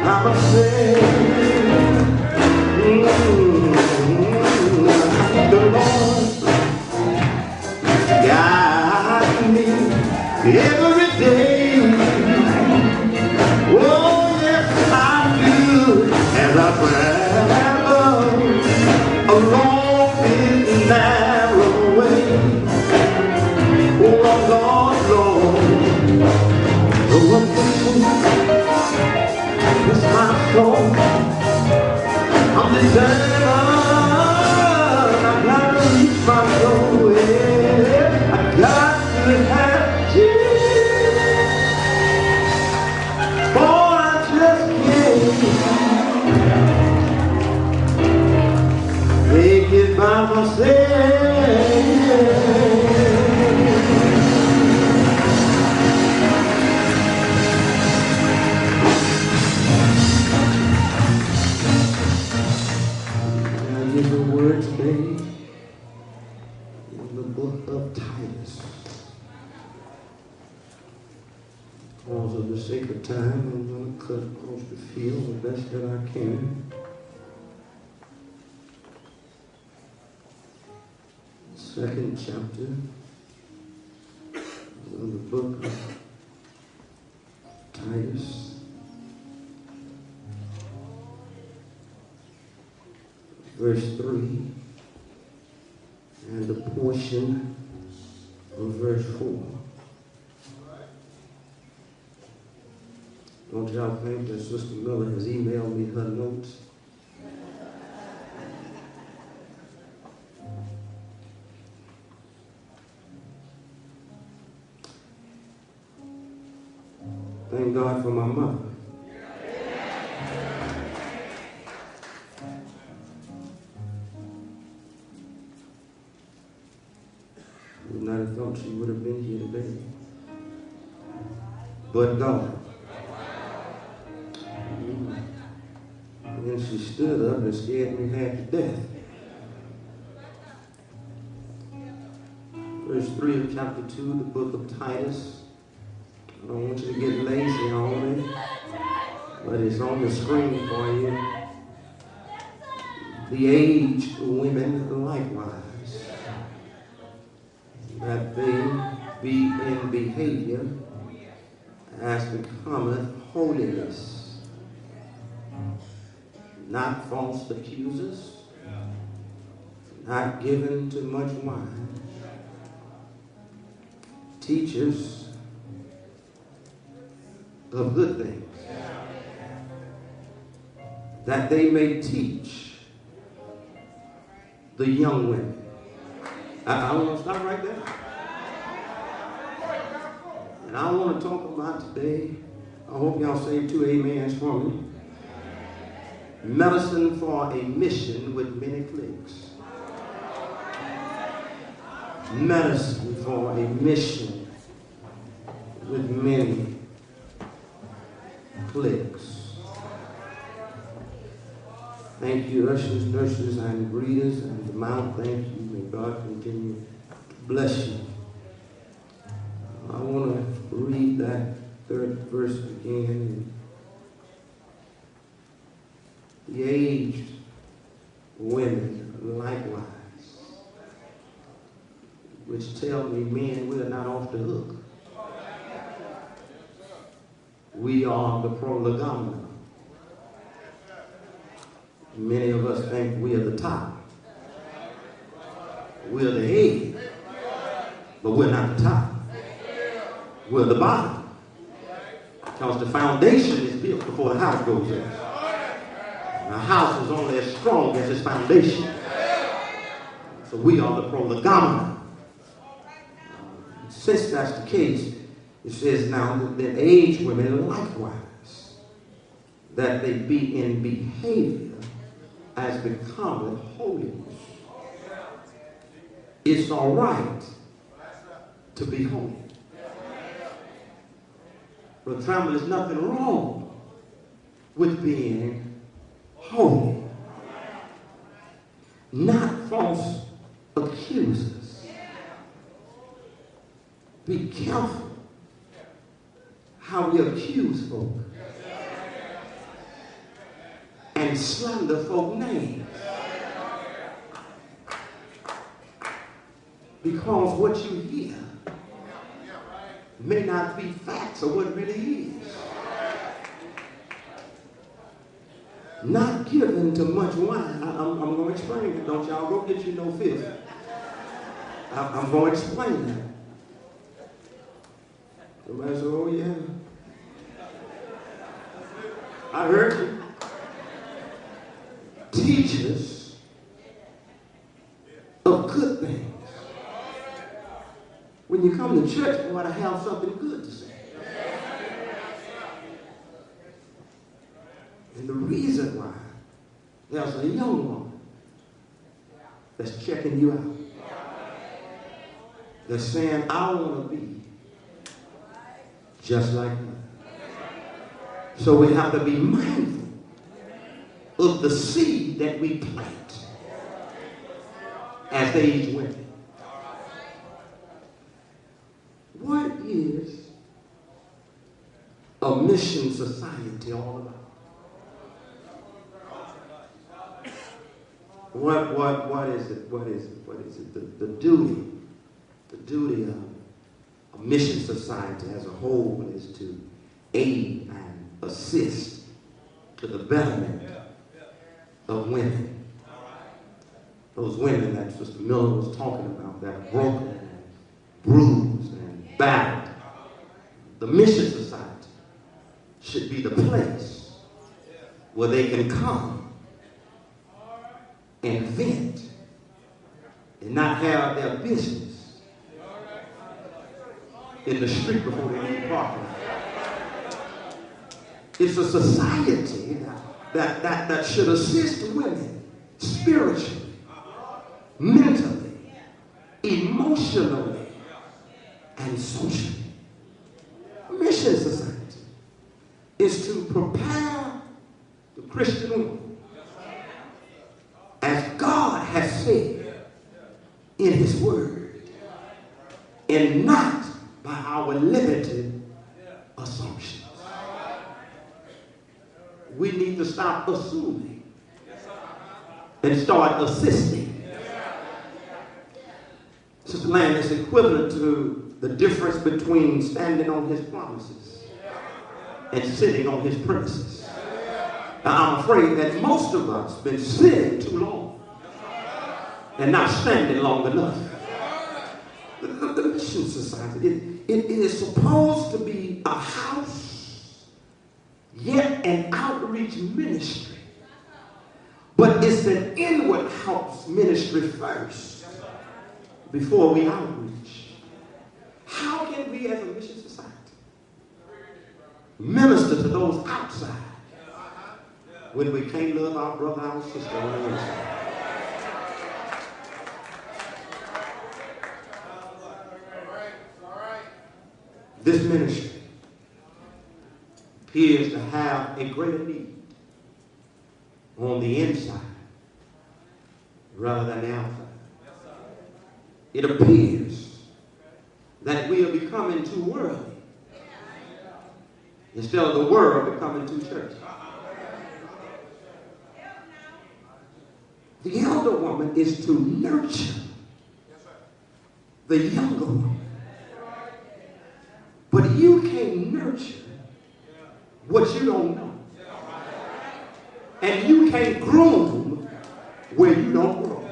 I'm a sinner. The Lord guide me every day. Oh yes, I do, as I travel along this narrow way. Oh, I'm God's Lord. Oh, I'm thankful. It's my soul. I'm determined. I gotta reach my goal. Yeah. I got to have Jesus. For I just can't make it by myself. Here's a word today in the book of Titus. Because of the sake of time, I'm going to cut across the field the best that I can. Second chapter of the book of Titus. Verse 3 and a portion of verse 4. Don't y'all think that Sister Miller has emailed me her notes? Thank God for my mother. Would not have thought she would have been here today. But God. And then she stood up and scared me half to death. Verse 3 of chapter 2, the book of Titus. I don't want you to get lazy on me, but it's on the screen for you. The aged women likewise, that they be in behavior as becometh holiness, not false accusers, not given to much wine, teachers of good things, that they may teach the young women. I want to stop right there. And I want to talk about today, I hope y'all say 2 amens for me. Medicine for a mission with many cliques. Medicine for a mission with many cliques. Thank you, ushers, nurses, and greeters, and the mount. Thank you. May God continue to bless you. I want to read that third verse again. The aged women likewise, which tell me men, we are not off the hook. We are the prolegomena. Many of us think we are the top. We're the head, but we're not the top. We're the bottom. Because the foundation is built before the house goes in. The house is only as strong as its foundation. So we are the prolegomena. Since that's the case, it says now that aged women likewise, that they be in behavior as becometh holiness. It's all right to be holy. But family, there's nothing wrong with being holy. Not false accusers. Be careful how we accuse folk. slander folk names. Because what you hear may not be facts of what it really is. Not given to much wine. I'm going to explain it. Don't y'all go get you no fifth. I'm going to explain that. Somebody said, oh yeah. I heard you. Teachers of good things. When you come to church, you want to have something good to say. And the reason why there's a young woman that's checking you out, that's saying, I want to be just like her. So we have to be mindful of the seed that we plant as they age women. What is a mission society all about? What is it? What is it? The duty of a mission society as a whole is to aid and assist to the betterment of women. Those women that Sister Miller was talking about, that are broken and bruised and battered. The mission society should be the place where they can come and vent and not have their business in the street before they leave parking. It's a society that should assist women spiritually, mentally, emotionally, and socially. Mission society is to prepare the Christian woman as God has said in his word, and not by our limited assumptions. We need to stop assuming and start assisting. Sister Land is equivalent to the difference between standing on his promises and sitting on his premises. Now, I'm afraid that most of us have been sitting too long and not standing long enough. The Mission Society, it is supposed to be a house, yet an outreach ministry. But it's an inward house ministry first before we outreach. How can we as a mission society minister to those outside when we can't love our brother, our sister on the inside? This ministry appears to have a greater need on the inside rather than the outside. It appears that we are becoming too worldly instead of the world becoming too churchy. The elder woman is to nurture the younger woman. But you can't nurture what you don't know. And you can't groom where you don't grow.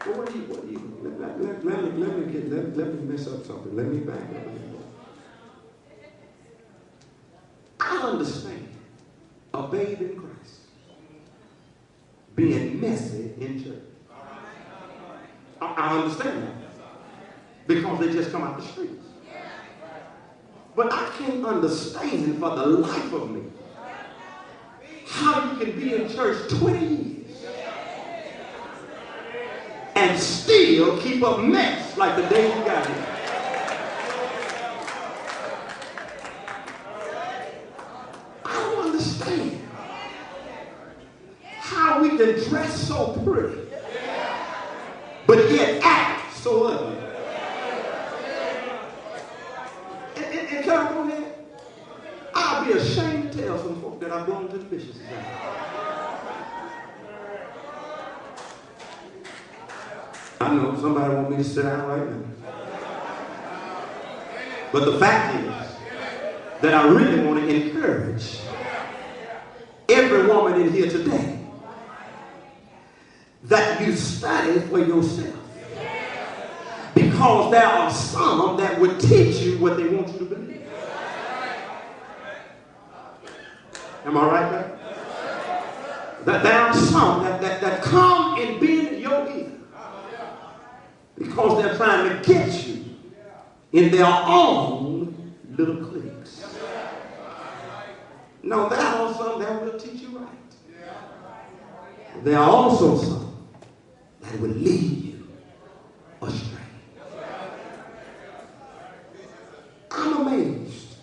Well, let me mess up something. Let me back up a little. I understand a babe in Christ being messy in church. I understand that because they just come out the streets. But I can't understand for the life of me how you can be in church 20 years and still keep a mess like the day you got here. I don't understand how we can dress so pretty but yet act so ugly. And can I go ahead? I'll be ashamed to tell some folk that I belong to the Mission Society. I know somebody want me to sit down right now. But the fact is that I really want to encourage every woman in here today that you study for yourself. Because there are some that would teach you what they want you to believe. Am I right there? That there are some that come and bend your ear because they're trying to get you in their own little cliques. No, there are some that will teach you right. There are also some that will lead you astray. I'm amazed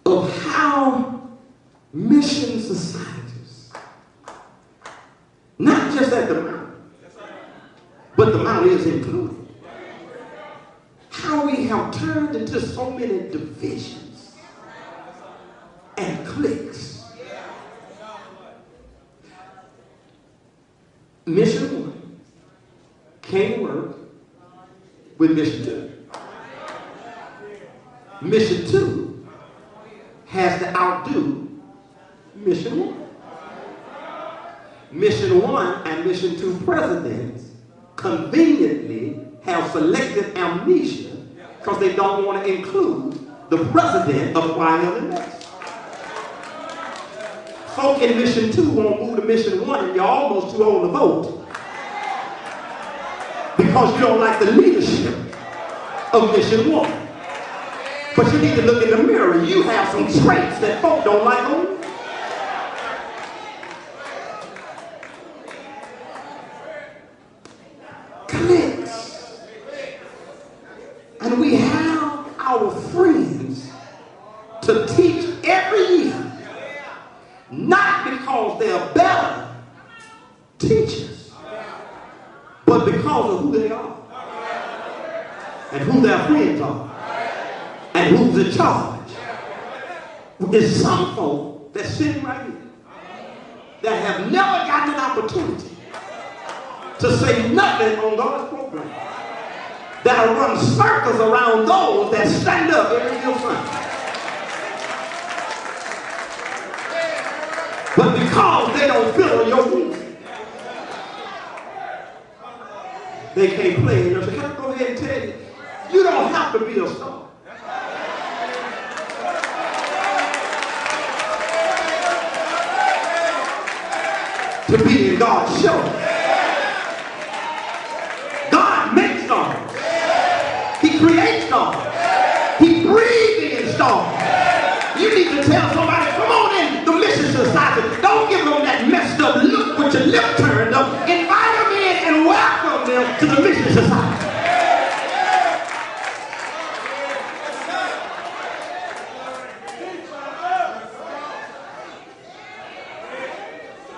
of how mission societies, not just at the Mount, but the Mount is included, how we have turned into so many divisions and cliques. Mission 1 can't work with Mission 2. Mission 2 has to outdo Mission 1. Mission 1 and Mission 2 presidents conveniently have selected amnesia because they don't want to include the president of YLMS. Folk in Mission 2 won't move to Mission 1 and you're almost too old to vote because you don't like the leadership of Mission 1. But you need to look in the mirror. You have some traits that folk don't like on you. Cliques. And we have our friends to teach every year, not because they're better teachers, but because of who they are and who their friends are. And who's in charge? There's some folk that's sitting right here that have never gotten an opportunity to say nothing on God's program, that'll run circles around those that stand up every single Sunday. But because they don't feel your music, they can't play. And can I go ahead and tell you, you don't have to be a star to be in God's show. God makes stars. He creates stars. He breathes in stars. You need to tell somebody, come on in the mission society. Don't give them that messed up look with your lip turned up. Invite them in and welcome them to the mission society.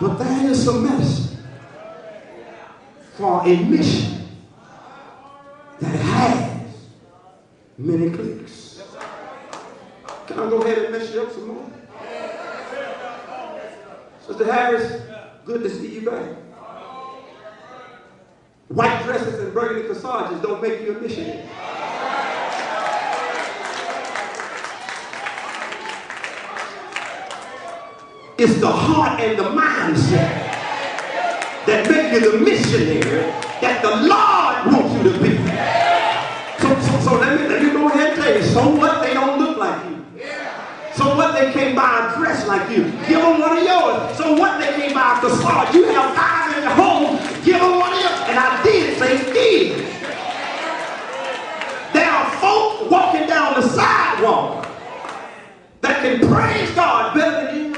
But that is some medicine for a mission that has many cliques. Can I go ahead and mess you up some more? Sister Harris, good to see you back. White dresses and burgundy corsages don't make you a missionary. It's the heart and the mindset that make you the missionary that the Lord wants you to be. So let me go ahead and tell you, so what, they don't look like you. So what, they can't buy a dress like you. Give them one of yours. So what, they can't buy a corsage. You have guys in your home, give them one of yours. And I did say give. There are folk walking down the sidewalk that can praise God better than you.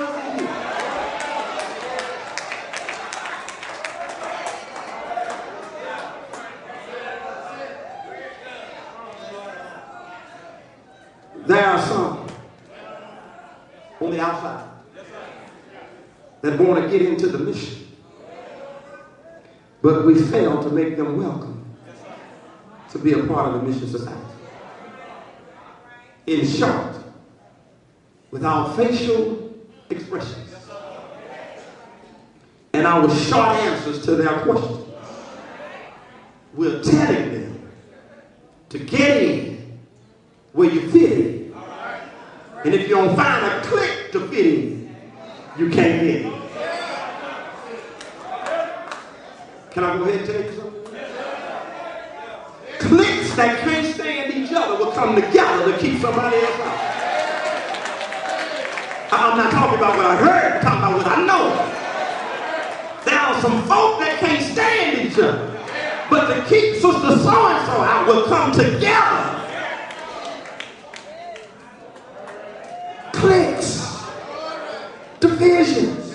There are some on the outside that want to get into the mission, but we fail to make them welcome to be a part of the mission society. In short, with our facial expressions and our short answers to their questions. We're telling them to get in where you fit in. And if you don't find a clique to fit in, you can't get in. Can I go ahead and tell you something? Cliques that can't stand each other will come together to keep somebody else out. I'm not talking about what I heard, I'm talking about what I know. There are some folk that can't stand each other, but to keep sister so-and-so out will come together. Cliques, divisions,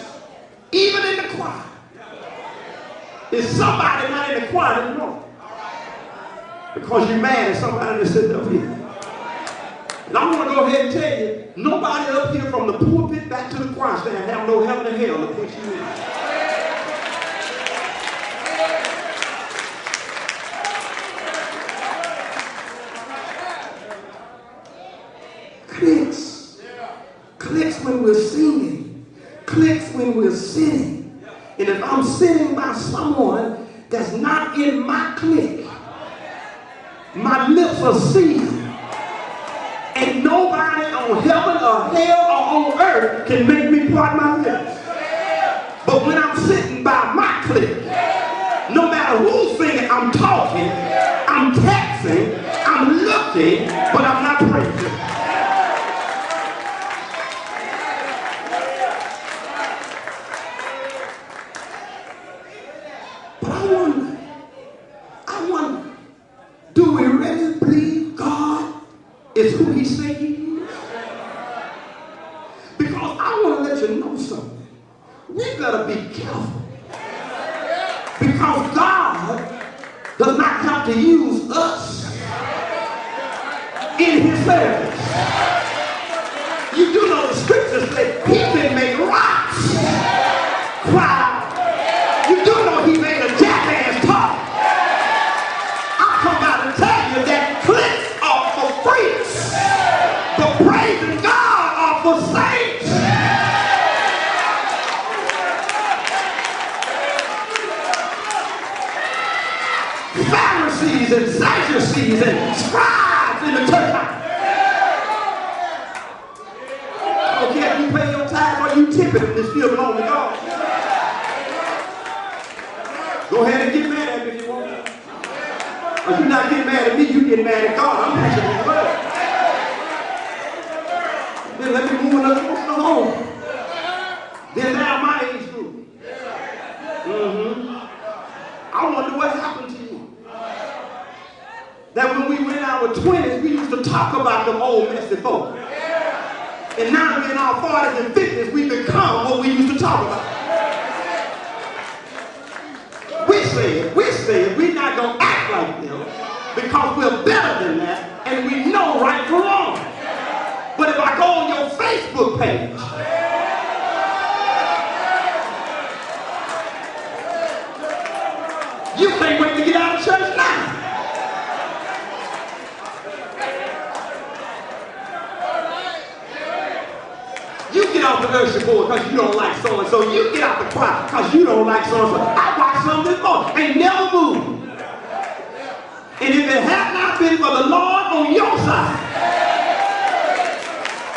even in the choir. Is somebody not in the choir anymore? Because you're mad at somebody that's sitting up here. And I want to go ahead and tell you, nobody up here from the pulpit back to the choir stand have no heaven and hell to push you in. Cliques. Cliques when we're singing. Cliques when we're sitting. And if I'm sitting by someone that's not in my clique, my lips are sealed. And nobody on heaven or hell or on earth can make me part my lips. But when I'm sitting by my clique, no matter who's singing, I'm talking, I'm texting, I'm looking, but I'm not praising. But I wonder, do we really believe God is who he say he is? Because I want to let you know something. We better be careful. Because God does not have to use us in his service. You do know the scriptures say he can make rocks cry. You do know he made a jackass talk. I come out and tell you that cliques are for freaks, but praising God are for saints. Pharisees and Sadducees and scribes in the church house. I don't care if you pay your tithe or you tip it, it still belongs to God. Go ahead and get mad at me if you want to. If you're not getting mad at me, you get mad at God. I'm preaching his word. Then let me move another person home. Then now my age group. I wonder what happened to you. That when we were in our 20s, we used to talk about them old messy folk. And now that we're in our 40s and 50s, we become what we used to talk about. We said we're not going to act like them because we're better than that and we know right from wrong. But if I go on your Facebook page, you can't wait to get out of church now. You get off the usher board because you don't like so-and-so. You get out the choir because you don't like so-and-so. I watched some of this boy. Ain't never moved. And if it had not been for the Lord on your side,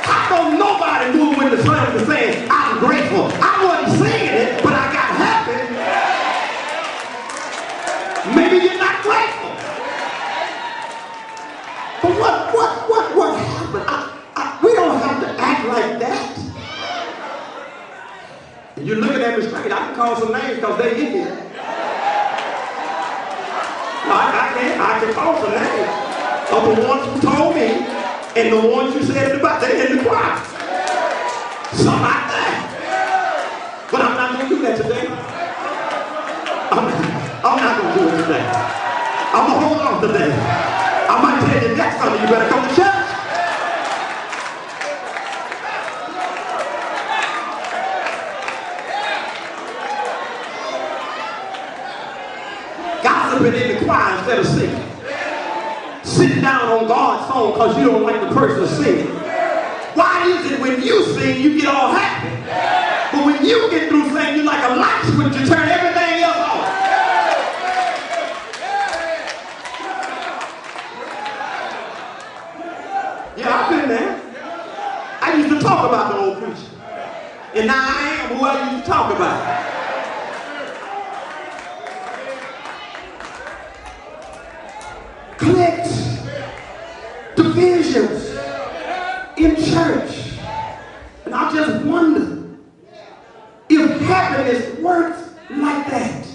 how come nobody moved when the son was saying, I'm grateful. I wasn't singing it, but I got happy. Maybe you're not grateful. But what happened? We don't have to act like that. You're looking at me straight. I can call some names because they in here. I can call some names of the ones who told me and the ones you said about they in the choir. Something like that. But I'm not going to do that today. I'm not going to do it today. I'm going to hold on today. I might tell you next Sunday you better come to church. Gossiping in the choir instead of singing. Sitting down on God's song because you don't like the person singing. Why is it when you sing you get all happy, but when you get through singing thing, you like a light switch, you turn everything else off. Yeah, I've been there. I used to talk about the old preacher. And now I am who I used to talk about. Cliques, divisions in church. And I just wonder if happiness works like that.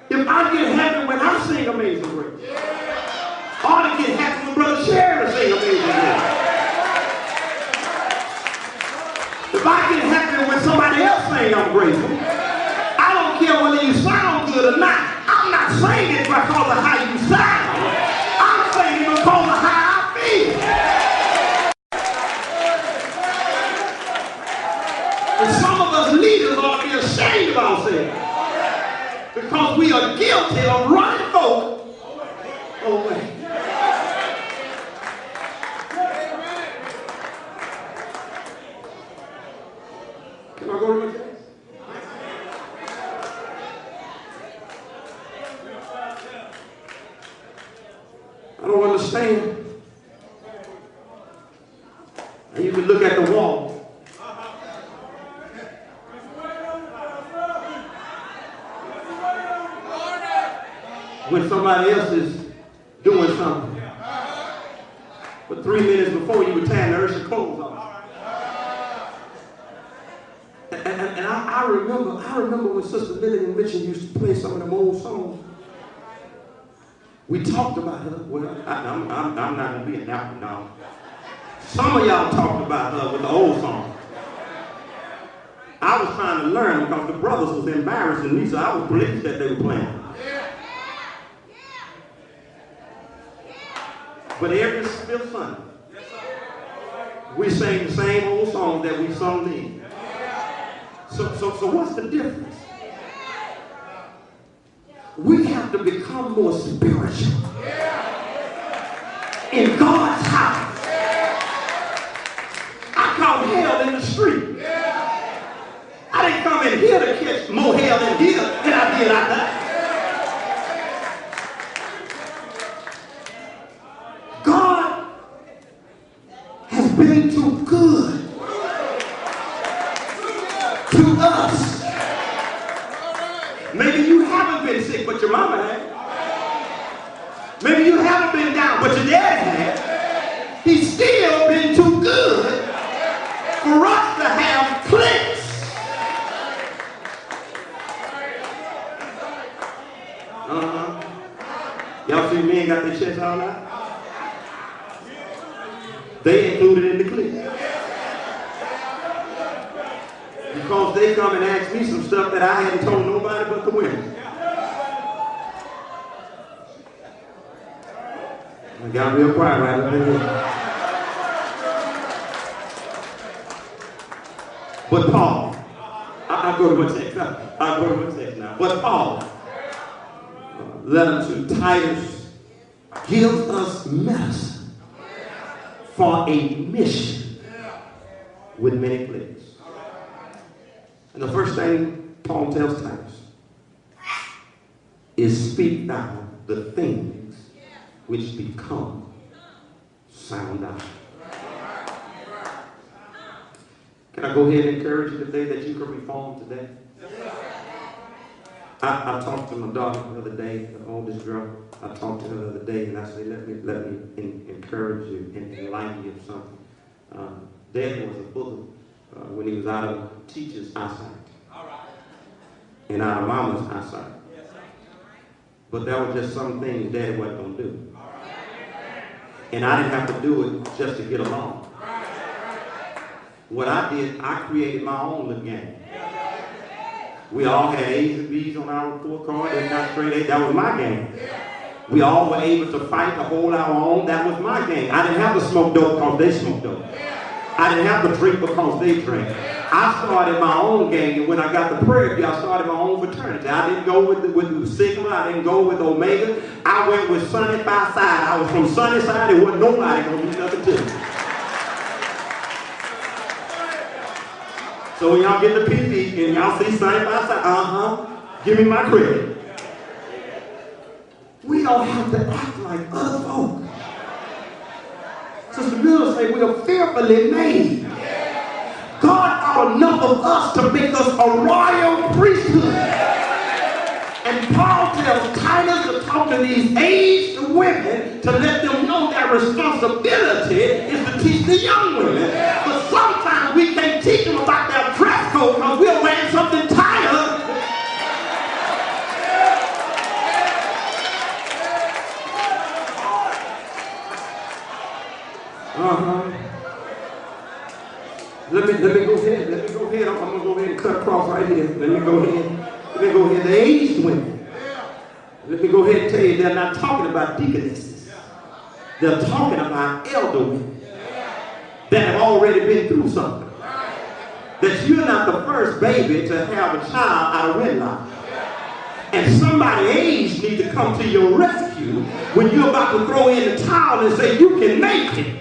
If I get happy when I sing Amazing Grace, I ought to get happy when Brother Sherry sing Amazing Grace. If I get happy when somebody else sing I'm grateful, I don't care whether you sound good or not. I'm not singing because of how you sound. I'm singing because of how I feel. And some of us leaders ought to be ashamed of ourselves because we are guilty of running folk away. Can I go to my text? I don't understand. And you can look at the wall. When somebody else is doing something. But 3 minutes before you were tying the Ursha clothes off. And I remember when Sister Lillian Mitchell used to play some of them old songs. We talked about her. Well, I'm not going to be in that one now. Some of y'all talked about her with the old song. I was trying to learn because the brothers was embarrassing me, so I was pleased that they were playing. But every fifth Sunday, we sing the same old songs that we sung then. So what's the difference? We have to become more spiritual in God's house. I caught hell in the street. I didn't come in here to catch more hell in here than I did out there. God has been too good to us. Maybe you haven't been sick, but your mama had. Maybe you haven't been down, but your dad had. He's still been too good for us to have cliques. Y'all see men got their chest all out? They included in the clique. Because they come and ask me some stuff that I hadn't told nobody but the women. I got real quiet right up there. But Paul, I'll go to my text. I'll go to my text now. But Paul, letter to Titus, gives us medicine for a mission with many cliques. And the first thing Paul tells Titus is speak now the things which become sound doctrine. Can I go ahead and encourage you today that you can reform today? I talked to my daughter the other day, the oldest girl. I talked to her the other day, and I said, let me encourage you and enlighten you of something. Dad was a bully when he was out of teacher's eyesight and out of mama's eyesight. But that was just some things Daddy wasn't going to do. And I didn't have to do it just to get along. What I did, I created my own little game. We all had A's and B's on our report card. That's not straight A's. That was my game. We all were able to fight to hold our own. That was my game. I didn't have to smoke dope because they smoked dope. I didn't have to drink because they drank. I started my own gang, and when I got the prayer, I started my own fraternity. I didn't go with the Sigma. I didn't go with Omega. I went with Sunny by side. I was from Sunny side. There wasn't nobody going to do nothing to me. So when y'all get the PD and y'all see side by side, give me my credit. We don't have to act like other folk. Sister Miller said we are fearfully made. God thought enough of us to make us a royal priesthood. And Paul tells Titus to talk to these aged women to let them know their responsibility is to teach the young women. But sometimes we can't teach them about their dress code because we're wearing something tighter. Let me go ahead. I'm gonna go ahead and cut across right here. Let me go ahead. The aged women. Let me go ahead and tell you, they're not talking about deaconesses. They're talking about elder women that have already been through something. That you're not the first baby to have a child out of wedlock. And somebody aged needs to come to your rescue when you're about to throw in the towel and say, you can make it.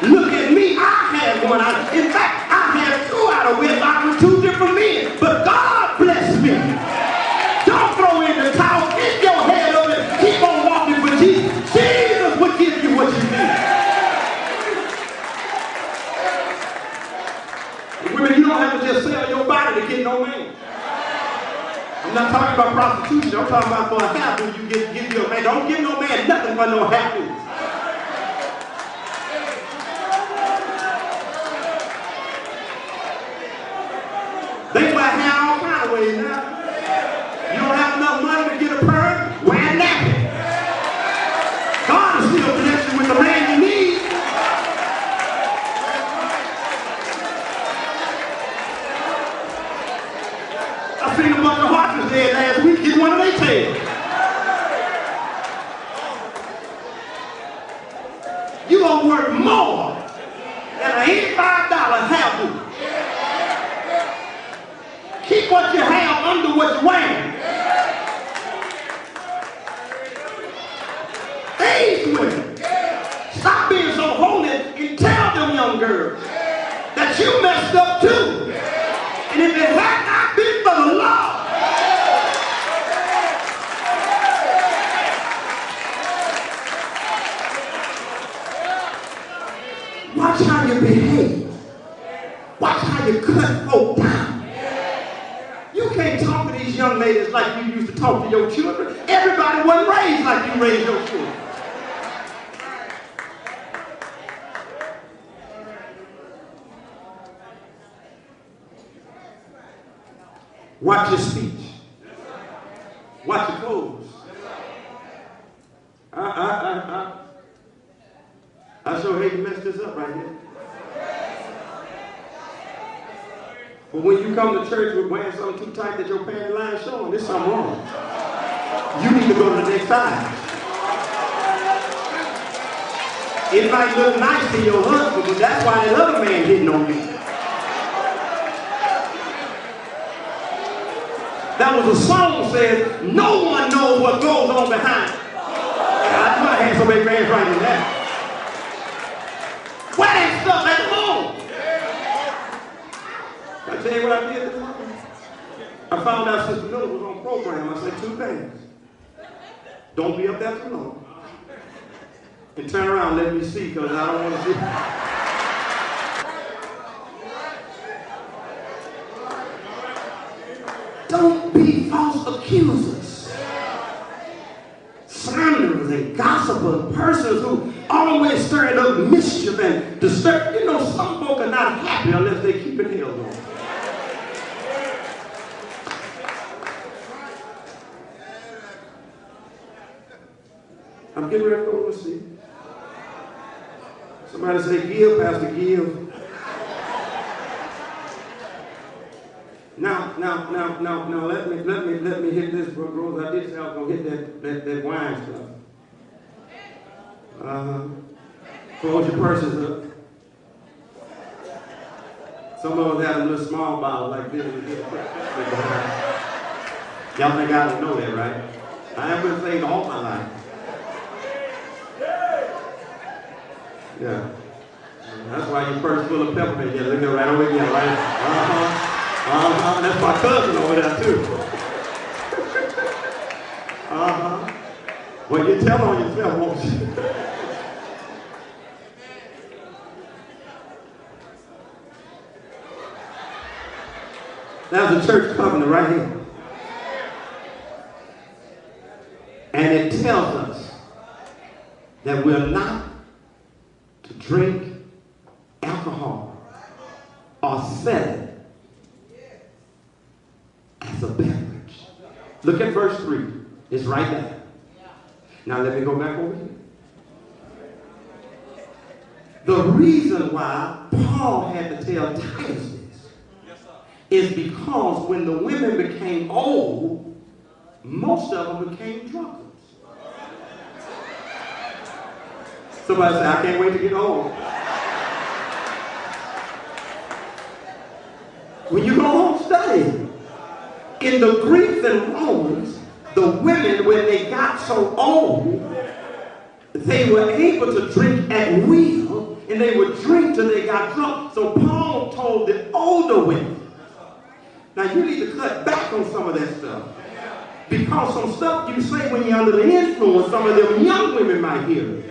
Look at me, I had one. In fact, I had two out of wedlock with two different men. But God bless me. Don't throw in the towel. Get your head up and keep on walking for Jesus. Jesus will give you what you need. Women, you don't have to just sell your body to get no man. I'm not talking about prostitution. I'm talking about for a half when you give you a man. Don't give no man nothing for no half. They wear hair all kind of ways now. You don't have enough money to get a perm, wear a nappy. God is still blessed you with the man you need. I seen a bunch of horses there last week get one of their tails. You gonna work more than an $85 hairdo. Keep what you have under what you're wearing. Aged women, stop being so holy and tell them young girls that you messed up too. And if it had not been for the Lord, watch how you behave. Watch how you cut folk down. You can't talk to these young ladies like you used to talk to your children. Everybody wasn't raised like you raised your children. Watch your speech. Watch your clothes. I sure hate to mess this up right here. But when you come to church with wearing something too tight that your panty line showing, there's something wrong. You need to go to the next side. It might look nice to your husband, but that's why that other man hitting on you. That was a song that said, no one knows what goes on behind. I knew I had so many hands right in that. Wear that stuff at home. I tell you what I did this morning? I found out Sister Miller was on program. I said two things. Don't be up there too long. And turn around and let me see, because I don't want to see. Don't be false accusers. Slanderers and gossipers, persons who always stirring up mischief and disturb. You know, some folk are not happy unless they keep it held on. I'm getting ready to go to see. Somebody say, give, Pastor, give. Now, let me hit this, Rose. I did say I was gonna hit that wine stuff. Close your purses up. Some of us had a little small bottle like this. Y'all think I don't know that, right? I have been saying all my life. Yeah. That's why your purse full of peppermint. Yeah, look at right over here, right? That's my cousin over there too. Well, you tell on yourself, won't you? There's a church covenant right here. And it tells us that we're not to drink alcohol or sell it as a beverage. Look at verse 3. It's right there. Now let me go back over here. The reason why Paul had to tell Titus this is because when the women became old, most of them became drunkards. Somebody say, I can't wait to get old. When you go home study, in the Greeks and Romans, the women, when they got so old, they were able to drink at will, and they would drink till they got drunk. So Paul told the older women, now you need to cut back on some of that stuff. Because some stuff you say when you're under the influence, some of them young women might hear it.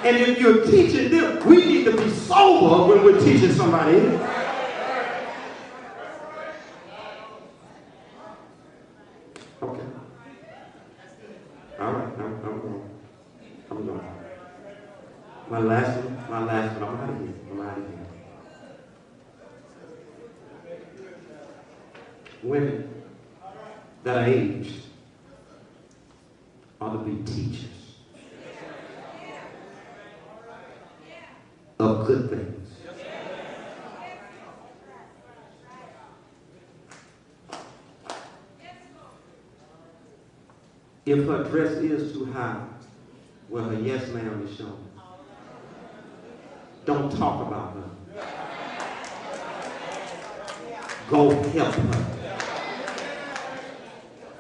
And if you're teaching them, we need to be sober when we're teaching somebody else. Okay. All right, I'm going. My last one, I'm out of here. Women that are aged ought to be teachers of good things. If her dress is too high, well, her yes ma'am is shown. Don't talk about her. Go help her.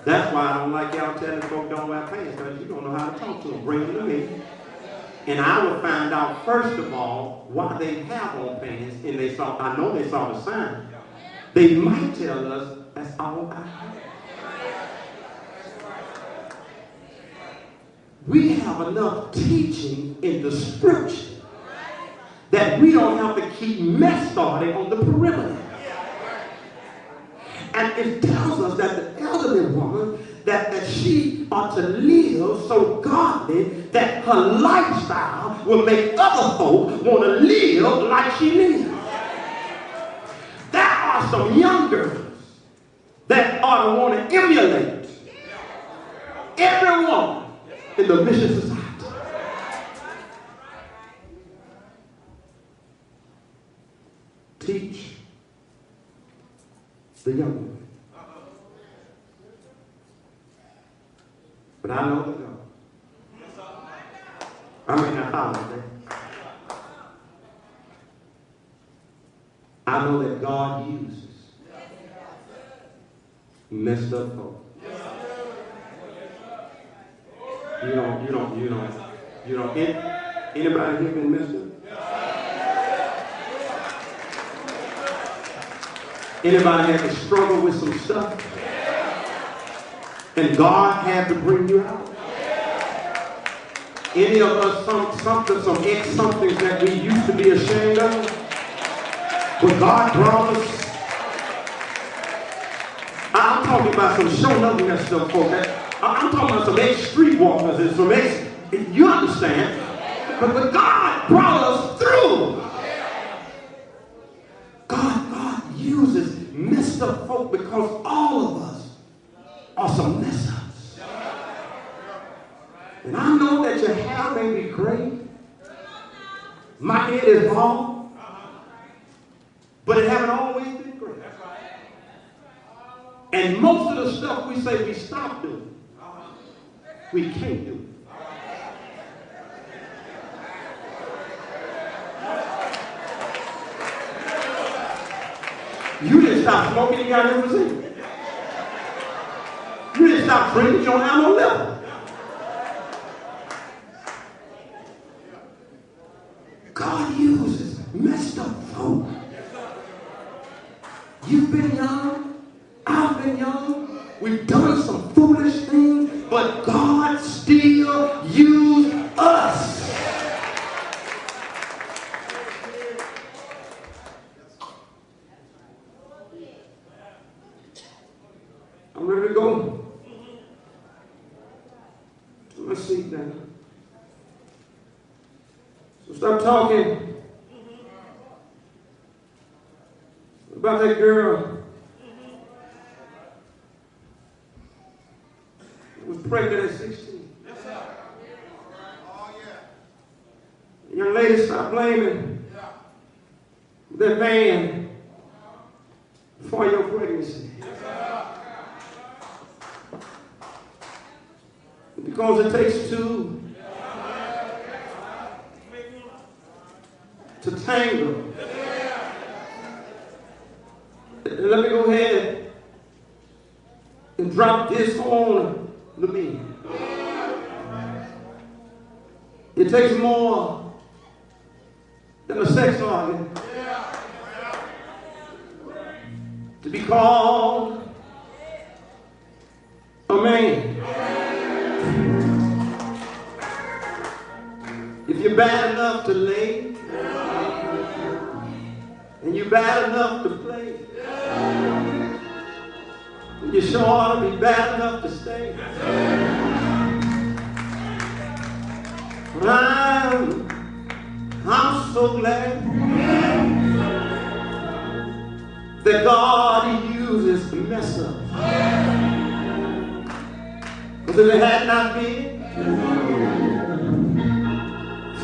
That's why I don't like y'all telling folks don't wear pants, because you don't know how to talk to them. Bring them to me. And I will find out, first of all, why they have on pants, and I know they saw the sign. They might tell us that's all I have. We have enough teaching in the scripture that we don't have to keep mess started on the perimeter. And it tells us that the elderly woman, that she ought to live so godly that her lifestyle will make other folk want to live like she lives. There are some young girls that ought to want to emulate everyone in the mission society. Teach the young women. But I know the God. I mean, not holiday. I know that God uses messed up folk. Anybody here been messed up? Anybody had to struggle with some stuff? And God had to bring you out? Any of us, some ex-somethings that we used to be ashamed of? But God brought us. I'm talking about some show up that stuff, folks. I'm talking about some ex-streetwalkers and some ex, you understand? But God brought us through. God uses messed up folk because all of us are some mess ups. And I know that your hair may be gray. My head is bald. But it haven't always been gray. And most of the stuff we say we stop doing, we can't do. You didn't stop smoking, you got limousine. You didn't stop drinking, you don't have no liver. God uses messed up folk You've been young. I've been young. We've done some foolish things, but God still used us. I'm ready to go. Let's see now. So stop talking about that girl who was pregnant at 16. Young lady, stop blaming that man for your pregnancy. Because it takes two to tangle. Let me go ahead and drop this on the men. It takes more than a sex organ to be called a man. If you're bad enough to lay, and you're bad enough to play, you sure ought to be bad enough to stay. But I'm so glad that God uses the mess up. Because if it had not been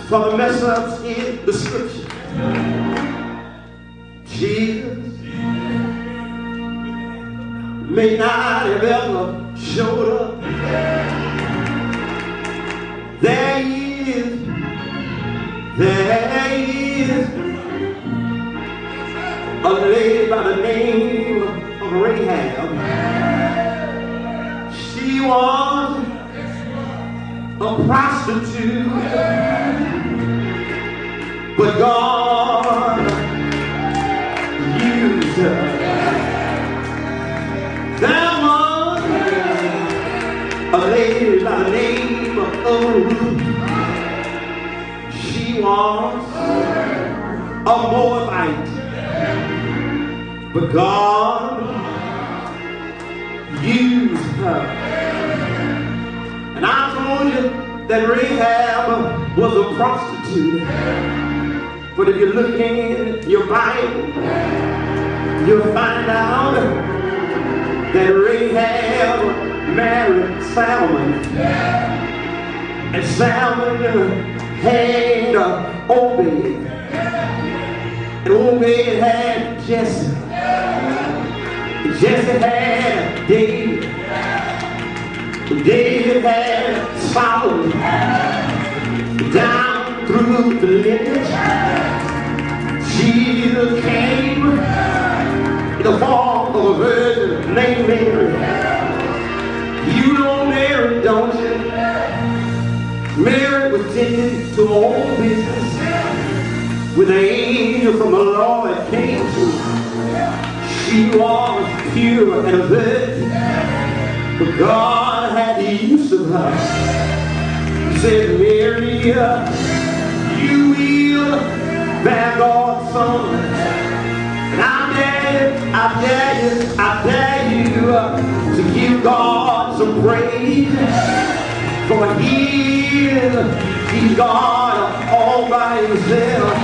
for the mess ups in the scripture, Jesus may not have ever showed up. There is a lady by the name of Rahab. She was a prostitute, but God used her. There was a lady by the name of Ruth. She was a Moabite, but God used her. And I told you that Rahab was a prostitute. But if you look in your Bible, you'll find out that Rahab married Salmon. And Salmon had Obed. And Obed had Jesse. Jesse had David. David had Solomon. Down through the lineage, Jesus came in the form of a virgin named Mary. You know Mary, don't you? Mary was tending to her own business when the angel from the Lord came to her. She was pure and a virgin, but God had the use of her. He said, Mary, you will bear God's son. And I dare you to give God some praise. For he's God all by himself.